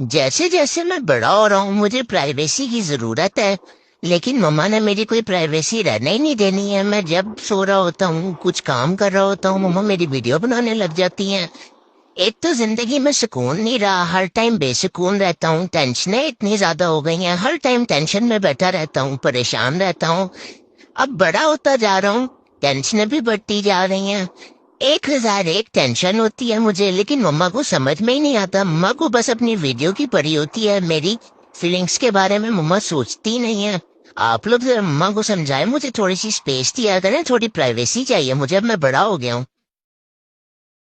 जैसे जैसे मैं बड़ा हो रहा हूँ मुझे प्राइवेसी की जरूरत है। लेकिन मम्मा ने मेरी कोई प्राइवेसी रहने ही नहीं देनी है। मैं जब सो रहा होता हूँ, कुछ काम कर रहा होता हूँ, मम्मा मेरी वीडियो बनाने लग जाती हैं। एक तो जिंदगी में सुकून नहीं रहा, हर टाइम बेसुकून रहता हूँ। टेंशनें इतनी ज्यादा हो गई हैं, हर टाइम टेंशन में बैठा रहता हूँ, परेशान रहता हूँ। अब बड़ा होता जा रहा हूँ, टेंशनें भी बढ़ती जा रही हैं। 1001 टेंशन होती है मुझे, लेकिन मम्मा को समझ में ही नहीं आता। मम्मा को बस अपनी वीडियो की पड़ी होती है, मेरी फीलिंग्स के बारे में मम्मा सोचती ही नहीं है। आप लोग जरा मम्मा को समझाए, मुझे थोड़ी सी स्पेस दिया करें, थोड़ी प्राइवेसी चाहिए मुझे, अब मैं बड़ा हो गया हूँ।